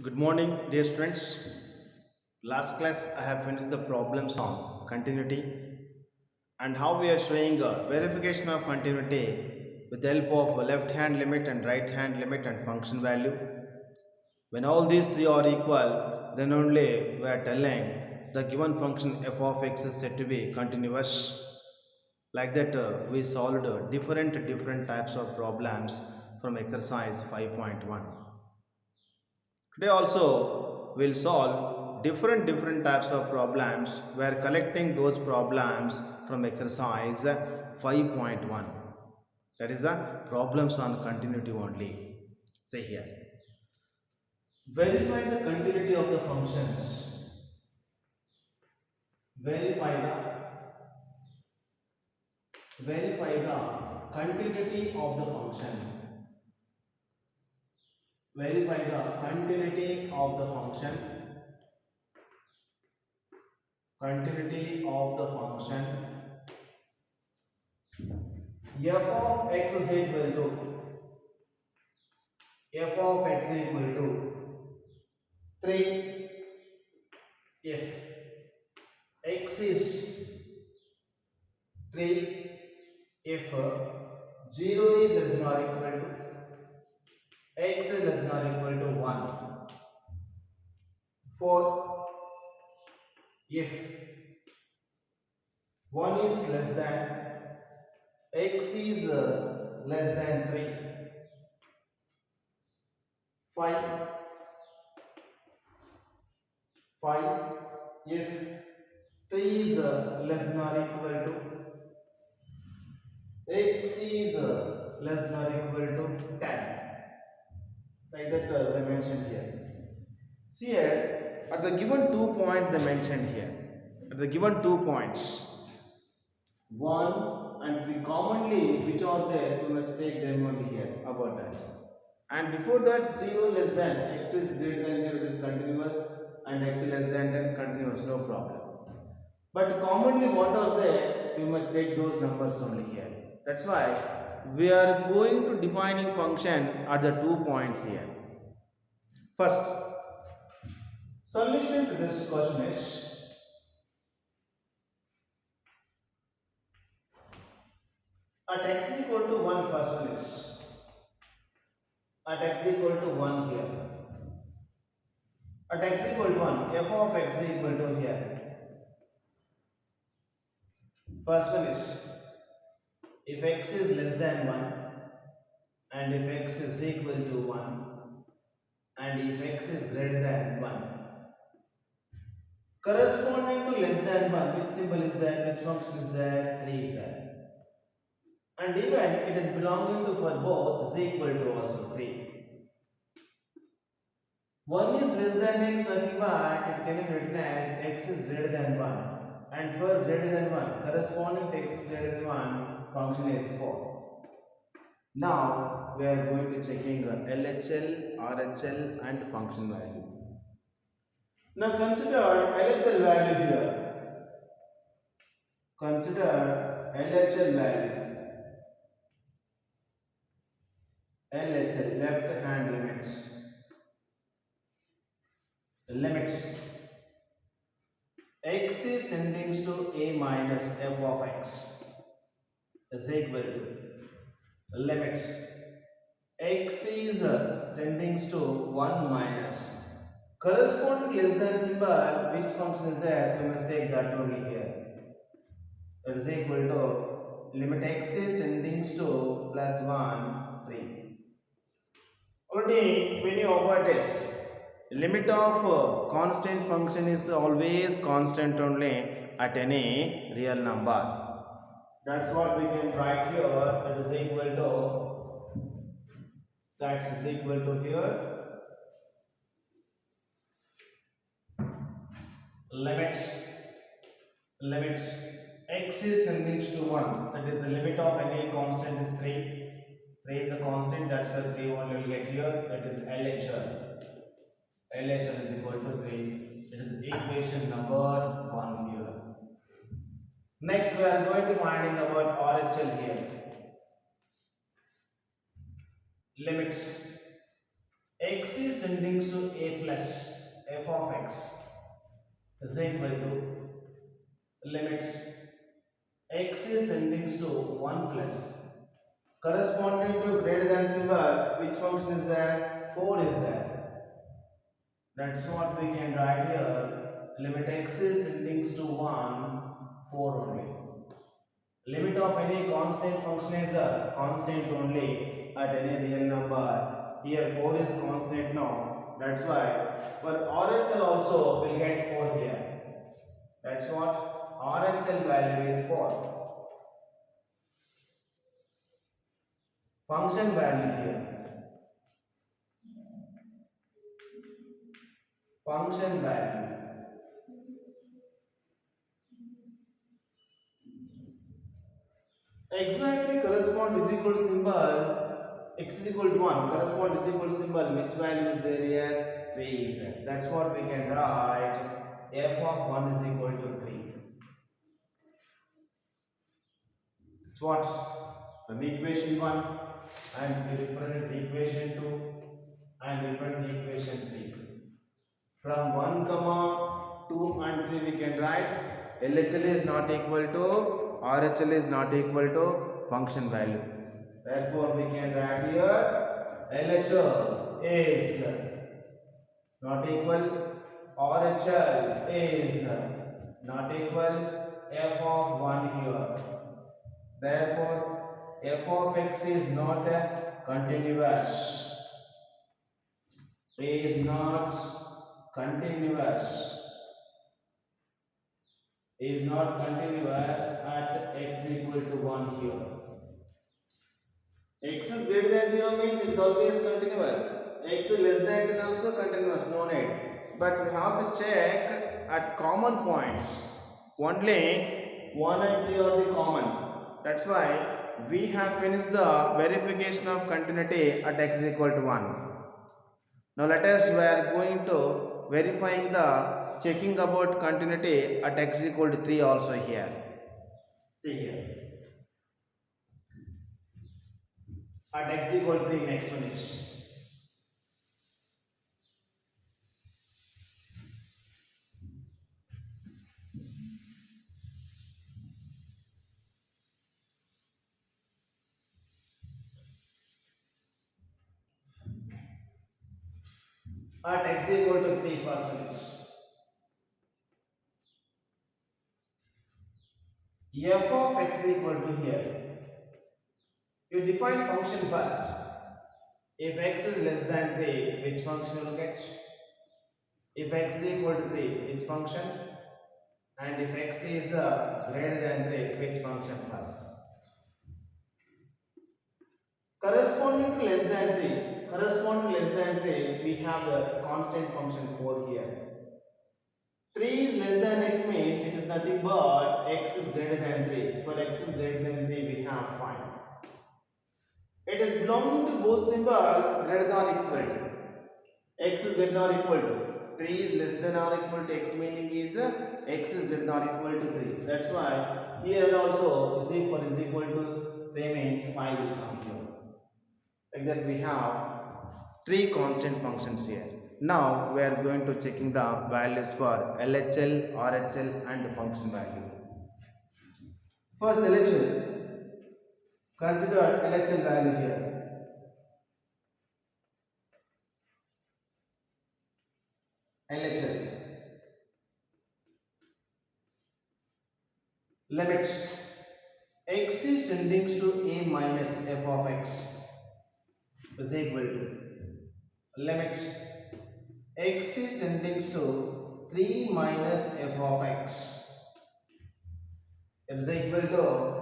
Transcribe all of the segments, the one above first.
Good morning, dear students. Last class I have finished the problems on continuity and how we are showing a verification of continuity with the help of a left hand limit and right hand limit and function value. When all these three are equal, then only we are telling the given function f of x is said to be continuous. Like that, we solved different types of problems from exercise 5.1. Today also we'll solve different types of problems. We are collecting those problems from exercise 5.1. That is the problems on continuity only. Say here. Verify the continuity of the functions. Verify the verify the continuity of the function. Verify the continuity of the function. Continuity of the function f of x is equal to f of x is equal to 3 if x is 3 if 0 is less than or equal to x is less than or equal to 1 for if 1 is less than x is less than 3 5 5 if 3 is less than or equal to x is less than or equal to 10, like that they mentioned here. See here, at the given 2 points they mentioned here, at the given 2 points 1 and 3 commonly which are there, we must take them only here about that. And before that 0 less than x is greater than 0, it is continuous, and x is less than 10 continuous, no problem. But commonly what are there, we must check those numbers only here. That's why we are going to defining function at the 2 points here. First, solution to this question is at x equal to 1, first one is at x equal to 1 here. At x equal to 1, f of x equal to here. First one is if x is less than 1 and if x is equal to 1 and if x is greater than 1. Corresponding to less than 1, which symbol is there, which function is there, 3 is there. And even it is belonging to for both is equal to also 3. 1 is less than x, nothing but it can be written as x is greater than 1. And for greater than 1, corresponding to x is greater than 1, function is 4. Now we are going to checking LHL, RHL and function value. Now consider LHL value here. Consider LHL value. LHL, left hand limits. Limits. X is tending to a minus f of x is equal to limits. X is tending to 1 minus corresponding less than symbol, which function is there, we must take that only here. That is equal to limit x is tending to plus 1, 3. Already we know what is limit of constant function is always constant only at any real number. That's what we can write here. That is equal to here limits x is tending to 1, that is the limit of any constant is 3. 3 is the constant, that's the 3 only will get here, that is LHL. LHL is equal to 3. It is equation number 1 here. Next we are going to finding about RHL here. Limits x is tending to a plus f of x is equal to limits x is tending to 1 plus corresponding to greater than symbol, which function is there? 4 is there. That's what we can write here. Limit x is tending to 1, 4 only. Limit of any constant function is a constant only at any real number. Here 4 is constant now. That's why. But RHL also will get 4 here. That's what RHL value is 4. Function value here. Function value. Exactly correspond is equal symbol x is equal to 1 correspond is equal symbol which value is there here 3 is there. That's what we can write f of 1 is equal to 3. It's what from equation 1 and we represent the equation 2 and represent the equation 3. From 1 comma 2 and 3 we can write LHL is not equal to RHL is not equal to function value. Therefore we can write here LHL is not equal RHL is not equal f of 1 here. Therefore f of x is not continuous. Is not continuous. Is not continuous at x equal to 1 here. X is greater than 0 means it is always continuous. X is less than 10 also continuous, no need. But we have to check at common points. Only 1 and 3 are the common. That's why we have finished the verification of continuity at x equal to 1. Now let us, we are going to verifying the checking about continuity at x equal to 3 also here. See here. At x equal to 3, next one is at x equal to 3, first one is f of x equal to here. You define function first. If x is less than 3, which function you will get? If x is equal to 3, which function? And if x is greater than 3, which function first? Corresponding to less than 3, corresponding to less than 3, we have the constant function 4 here. 3 is less than x means it is nothing but x is greater than 3. For x is greater than 3, we have 5. It is belonging to both symbols greater than or equal to. X is greater than or equal to. 3 is less than or equal to x meaning is x is greater than or equal to 3. That's why here also is equal to 3 means 5 will come here. Like that we have 3 constant functions here. Now we are going to checking the values for LHL, RHL and function value. First LHL. Consider LHL value here. LHL. Limits x is tending to a minus f of x is equal to limits x is tending to 3 minus f of x is equal to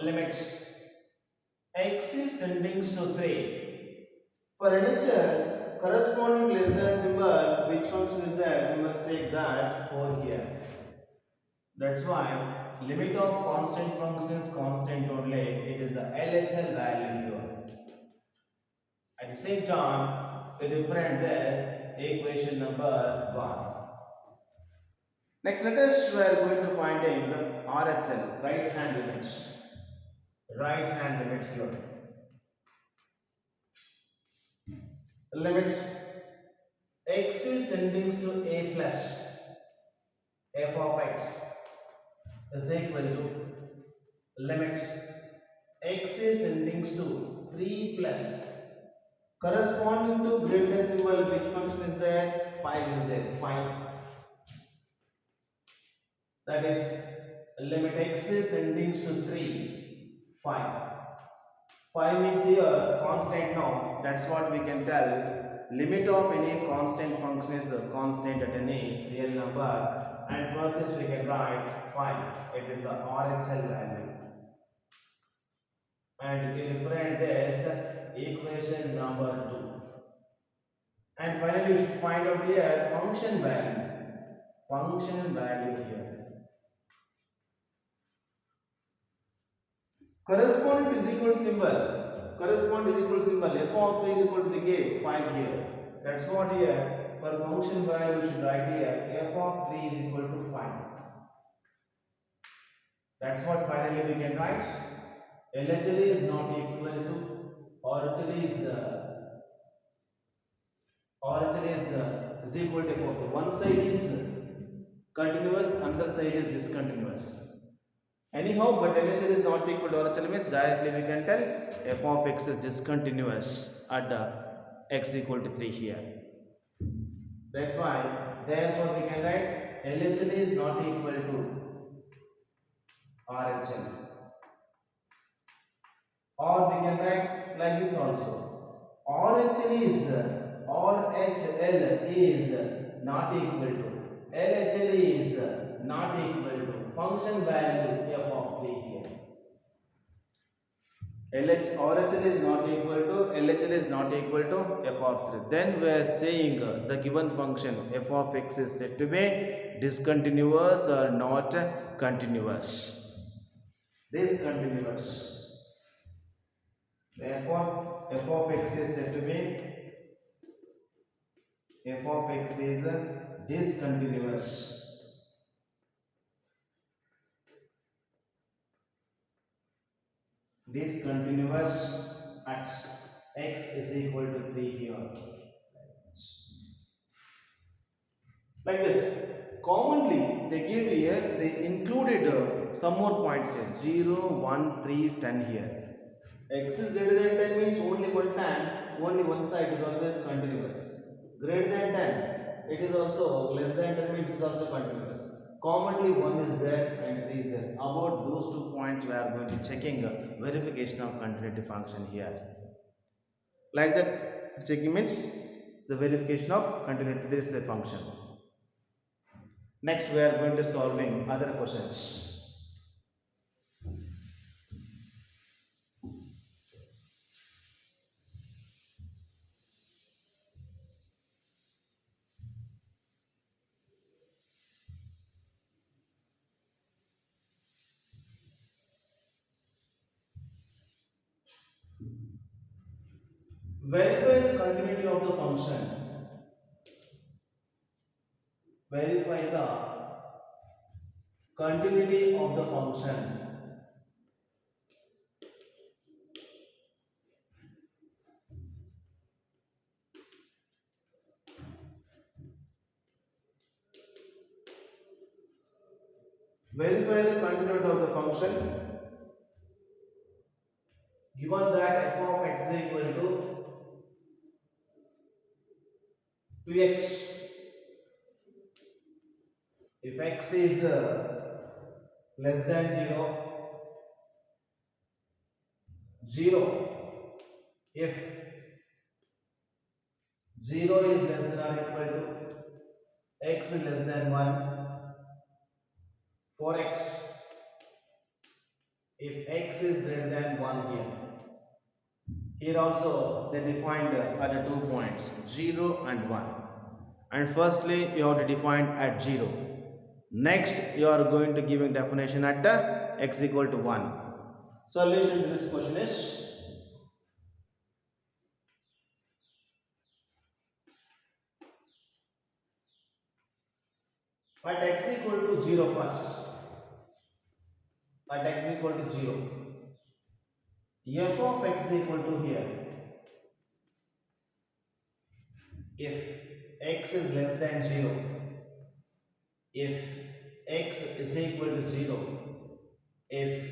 limits x is tending to 3. For LHL corresponding less than symbol, which function is there? We must take that 4 here. That's why limit of constant functions constant only. It is the LHL value here. At the same time, we represent this equation number 1. Next, let us we are going to finding RHL, right hand limits. Right hand limit here. limit x is tending to a plus f of x is equal to limit x is tending to 3 plus corresponding to greater than symbol, which function is there? 5 is there. 5. That is limit x is tending to 3. 5. 5 means here constant now. That's what we can tell. Limit of any constant function is a constant at any real number. And for this we can write 5. It is the RHL value. And we can represent this equation number 2. And finally, we should find out here function value. Function value here. Correspond is equal to symbol. Correspond is equal to symbol. F of 3 is equal to the gate 5 here. That's what here. For function value, we should write here f of 3 is equal to 5. That's what finally we can write. LHL is not equal to RHL is equal to 4. One side is continuous, another side is discontinuous. Anyhow, but LHL is not equal to RHL means directly we can tell f of x is discontinuous at x equal to 3 here. That's why, therefore we can write LHL is not equal to RHL. Or we can write like this also. RHL is not equal to LHL is not equal to function value f of 3 here. RHL is not equal to LHL is not equal to f of 3. Then we are saying the given function f of x is said to be discontinuous or not continuous. Discontinuous. Therefore, f of x is said to be f of x is discontinuous. Discontinuous at x is equal to 3 here. Like that. Commonly, they give here, they included some more points here 0, 1, 3, 10 here. X is greater than 10 means only one time, only one side is always continuous. Greater than 10, it is also less than 10 means it is also continuous. Commonly 1 is there and 3 is there. About those 2 points we are going to be checking verification of continuity function here. Like that, checking means the verification of continuity. This is a function. Next we are going to solving other questions. Verify the continuity of the function. Verify the continuity of the function. Verify the continuity of the function. Given that f of x is equal to 2x, if x is less than 0, 0, if 0 is less than or equal to x less than 1, for x, if x is greater than 1 here. Here also they defined at 2 points 0 and 1. And firstly you have to define at 0. Next you are going to give a definition at x equal to 1. Solution to this question is at x equal to 0 first. At x equal to 0. F of x equal to here if x is less than 0, if x is equal to 0, if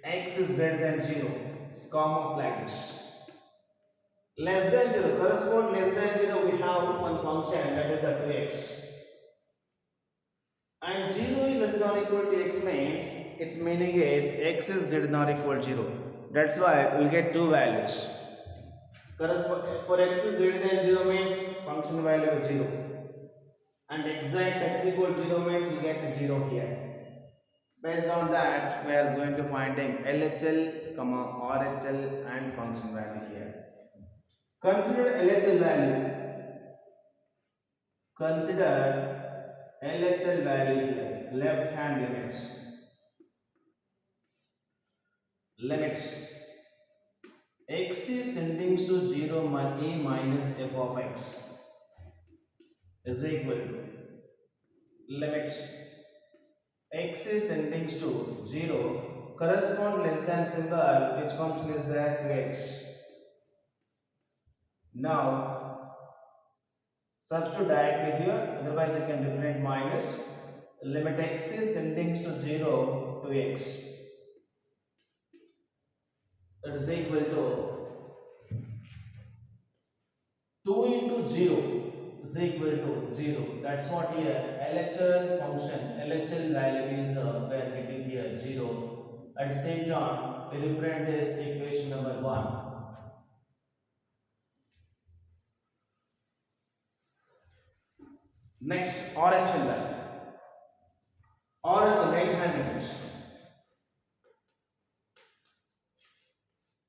x is greater than 0, it's common like this. Less than 0, correspond less than 0, we have one function that is the 2x. And 0 is less than or equal to x means its meaning is x is greater than or equal to 0. That's why we'll get two values. For x is greater than 0 means function value is 0. And exact x equal to 0 means we'll get 0 here. Based on that, we are going to finding LHL, RHL and function value here. Consider LHL value. Consider LHL value here. Left hand limits. Limits. X is tending to 0 a minus f of x is equal to limits. X is tending to 0 correspond less than symbol which function is there to x. Now substitute directly here, otherwise you can represent minus. Limit x is tending to 0 to x, that is equal to 2 into 0 is equal to 0. That's what here LHL function, LHL value is we are getting here 0. At the same time, we represent this equation number 1. Next, RHL value. RHL right hand limits.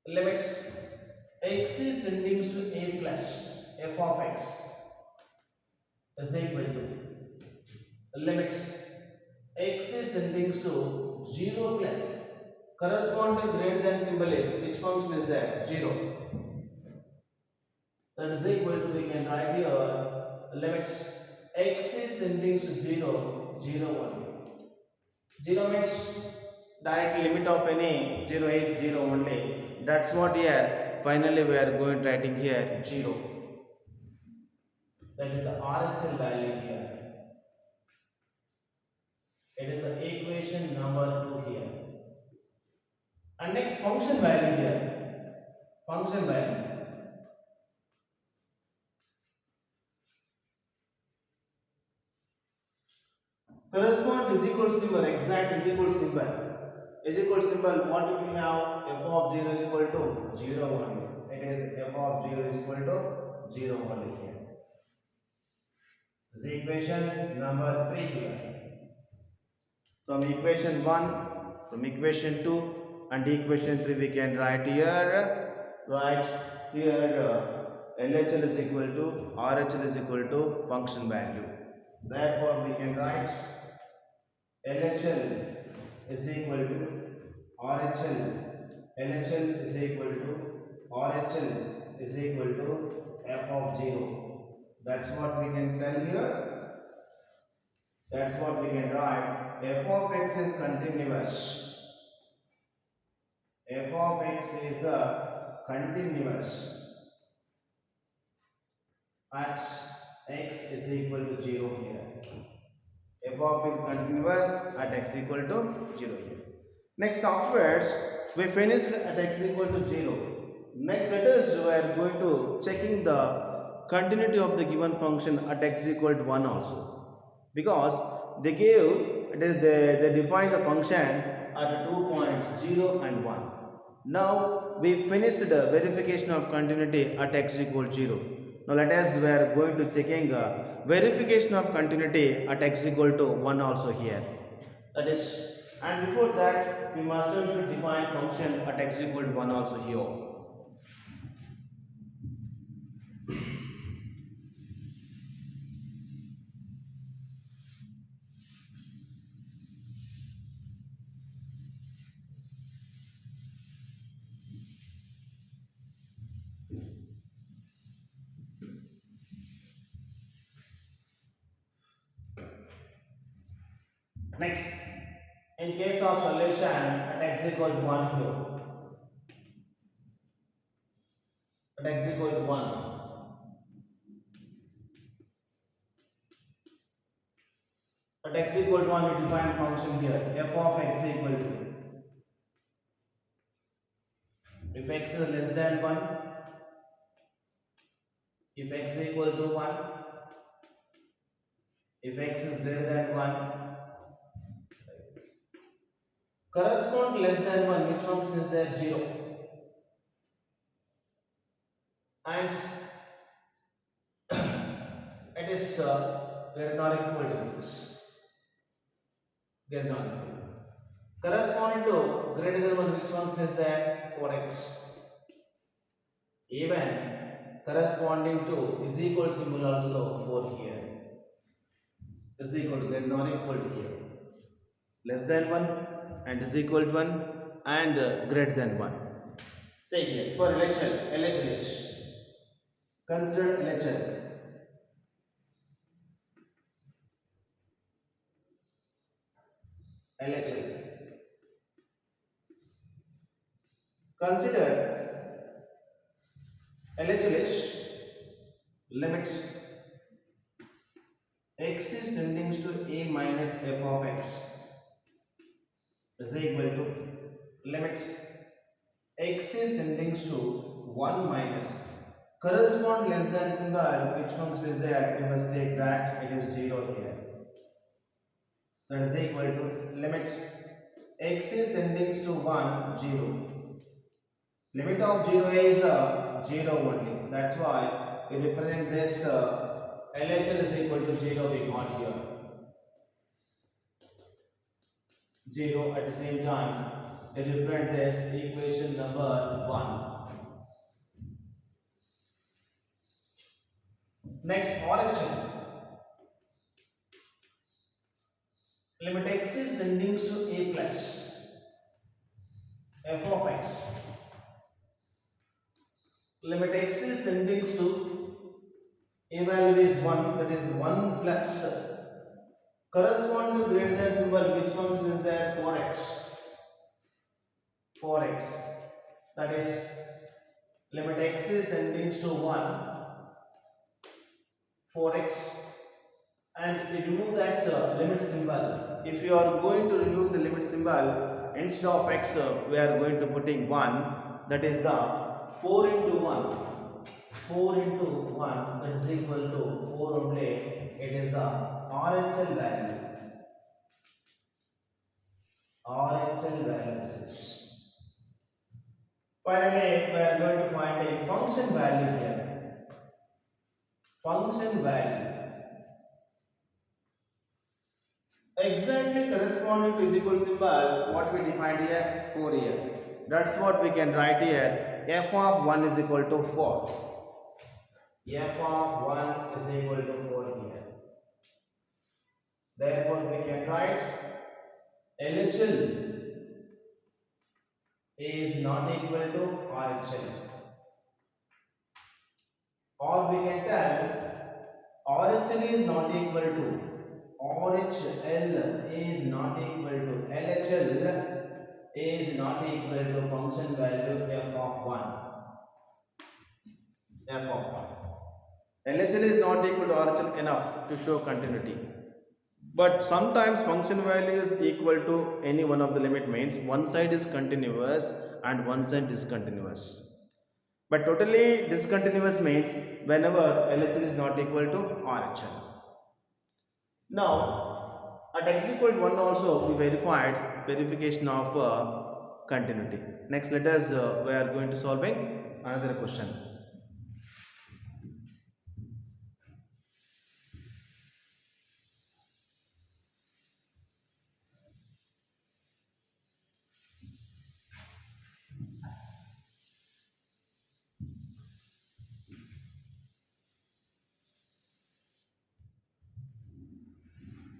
Limits x is tending to a plus f of x is equal to limits x is tending to 0 plus corresponding greater than symbol is which function is that 0, that is equal to, we can write here limits x is tending to 0, 0 only. 0 means direct limit of any 0 is 0 only. That's what here finally we are going writing here 0. That is the RHL value here. It is the equation number 2 here. And next function value here. Function value. Correspond is equal to symbol, exact is equal to symbol. Is equal to symbol, what do we have? F of 0 is equal to 0 only. It is f of 0 is equal to 0 only here. This is equation number 3 here. From equation 1, from equation 2 and equation 3 we can write here, LHL is equal to RHL is equal to function value. Therefore we can write LHL is equal to RHL, LHL is equal to RHL is equal to f of 0. That's what we can tell here. That's what we can write. F of x is continuous. F of x is a continuous at x is equal to 0 here. F of is continuous at x equal to 0 here. Next afterwards, we finished at x equal to 0. Next let us we are going to checking the continuity of the given function at x equal to 1 also. Because they gave, it is they define the function at 2 points 0 and 1. Now we finished the verification of continuity at x equal to 0. Now let us we are going to checking verification of continuity at x equal to 1 also here. That is, and before that we must also define function at x equal to 1 also here. Next, in case of solution at x equal to 1 here, at x equal to 1, At x equal to 1 we define function here f of x equal to, if x is less than 1, if x equal to 1, if x is greater than 1, correspond less than 1, which function is there? 0. And it is greater than or equal to this. Greater than or equal. Corresponding to greater than 1, which function is there? 4x. Even corresponding to is equal symbol also 4 here. Is equal to greater than or equal to here. Less than 1 and is equal to 1 and greater than 1. Say here for LHL is consider LHL. Consider LHL is limit x is tending to a minus f of x is equal to limit x is tending to 1 minus correspond less than symbol, which function is there? You must take that it is 0 here. That is equal to limit x is tending to 1, 0. Limit of 0 is 0 only. That's why we represent this LHL is equal to 0 we got here. 0 at the same time we represent this equation number 1. Next, RHL. Limit x is tending to a plus f of x. Limit x is tending to a value is 1, that is 1 plus correspond to greater than symbol, which function is there? 4x. 4x. That is limit x is tending to 1, 4x, and we remove that limit symbol. If you are going to remove the limit symbol, instead of x we are going to putting 1, that is the 4 into 1. 4 into 1, that is equal to 4 only. It is the RHL value. RHL value is. Finally, we are going to find a function value here. Function value. Exactly corresponding to is equal symbol, what we defined here? 4 here. That's what we can write here. F of 1 is equal to 4. F of 1 is equal to 4 here. Therefore, we can write LHL is not equal to RHL. Or we can tell RHL is not equal to RHL is not equal to LHL is not equal to function value f of 1. F of 1. LHL is not equal to RHL enough to show continuity. But sometimes function value is equal to any one of the limit, means one side is continuous and one side discontinuous. But totally discontinuous means whenever LHL is not equal to RHL. Now, at x equal to 1 also we verified verification of continuity. Next, let us we are going to solving another question.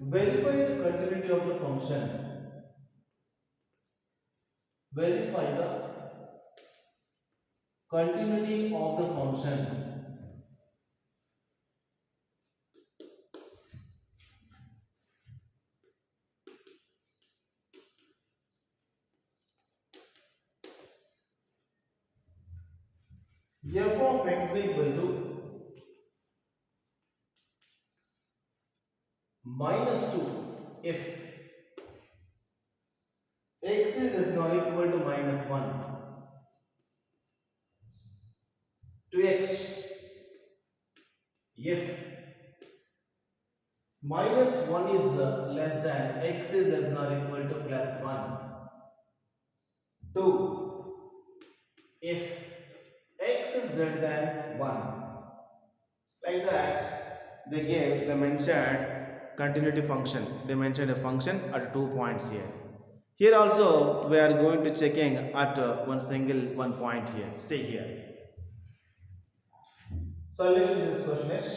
Verify the continuity of the function. Verify the continuity of the function. F of x is equal to -2 if x is not equal to minus 1 to x, if minus 1 is less than x is less than or equal to plus 1, 2, if x is greater than 1, like that they mentioned continuity function. They mentioned a function at 2 points here. Here also we are going to checking at one point here. See here. Solution to this question is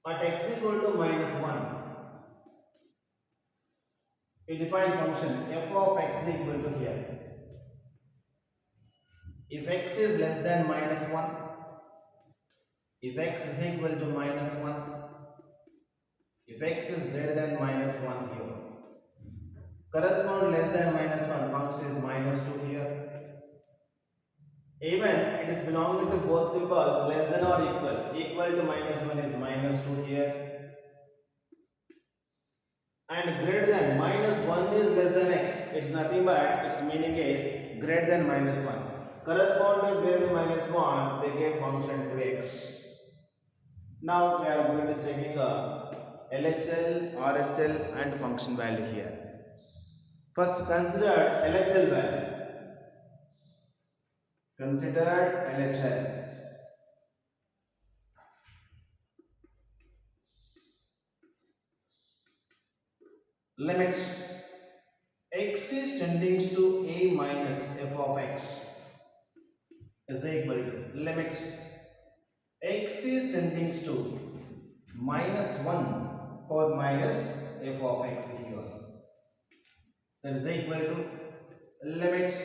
at x equal to minus 1, we define function f of x is equal to here. If x is less than minus 1, if x is equal to minus 1, if x is greater than minus 1 here, correspond less than minus 1 function is minus 2 here. Even it is belonging to both symbols less than or equal to minus 1 is minus 2 here, and greater than minus 1 is less than x. It's nothing but its meaning is greater than minus 1. Correspond to greater than minus 1, they gave function to x. Now we are going to checking LHL, RHL and function value here. First consider LHL value. Consider LHL. Limits x is tending to a minus f of x is equal to limits x is tending to minus 1 or minus f of x here, that is equal to limits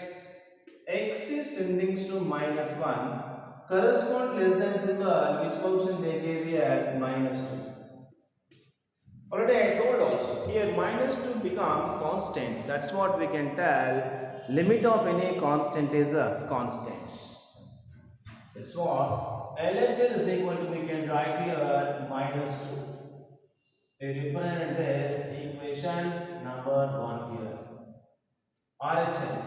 x is tending to minus 1 correspond less than symbol which function they gave here minus 2. Already I told also here minus 2 becomes constant. That's what we can tell. Limit of any constant is a constant. That's what LHL is equal to, we can write here minus 2. We represent this equation number 1 here. RHL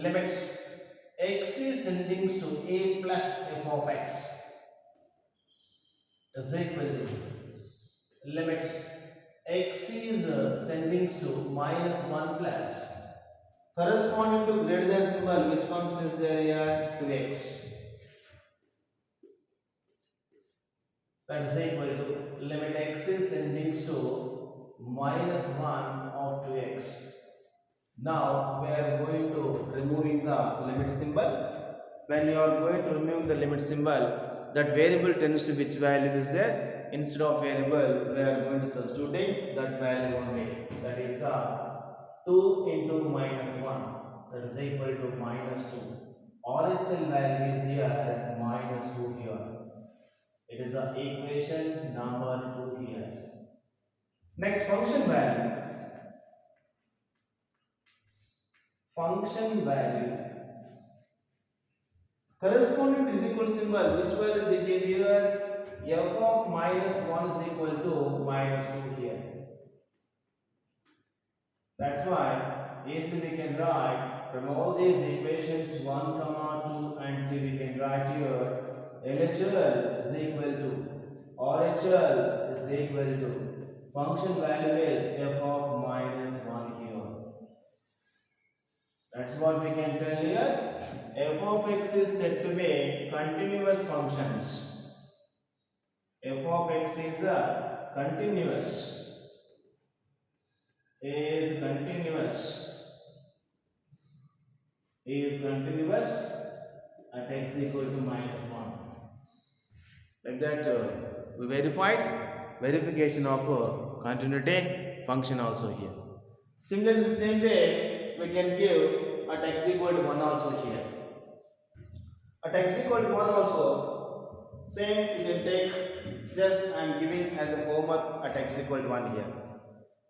limits x is tending to a plus f of x is equal to limits x is tending to minus 1 plus corresponding to greater than symbol which function is there here to x, that is equal to limit x is tending to minus 1 of 2x. Now we are going to removing the limit symbol. When you are going to remove the limit symbol, that variable tends to which value is there. Instead of variable, we are going to substituting that value only. That is the 2 into minus 1. That is equal to minus 2. RHL value is here minus 2 here. It is the equation number 2 here. Next function value. Function value corresponding to is equal symbol which value they give here f of minus 1 is equal to minus 2 here. That's why easily we can write from all these equations 1, 2 and 3 we can write here LHL is equal to RHL is equal to function value is f of minus 1 here. That's what we can tell here. F of x is said to be continuous functions. F of x is a continuous. Is continuous at x equal to minus 1. Like that we verified verification of continuity function also here. Similarly, the same way we can give at x equal to 1 also here. At x equal to 1 also, same you can take, just I am giving as a homework at x equal to 1 here.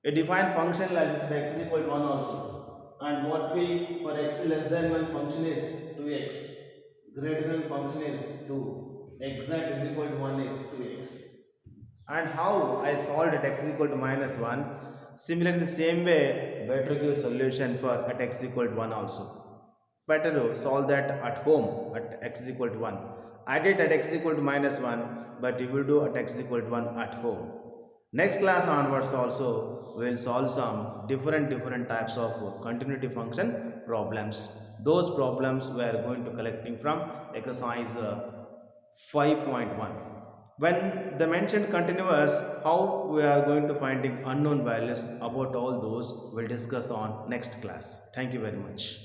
A defined function like this for x equal to 1 also. And what we for x less than 1 function is 2x. greater than function is 2, exact is equal to 1 is 2x. And how I solved at x is equal to minus 1. Similar in the same way, better give solution for at x is equal to 1 also. Better to solve that at home at x is equal to 1. I did at x is equal to minus 1, but you will do at x is equal to 1 at home. Next class onwards also we will solve some different types of continuity function problems. Those problems we are going to collecting from exercise 5.1. When the mentioned continuous, how we are going to finding unknown values, about all those we'll discuss on next class. Thank you very much.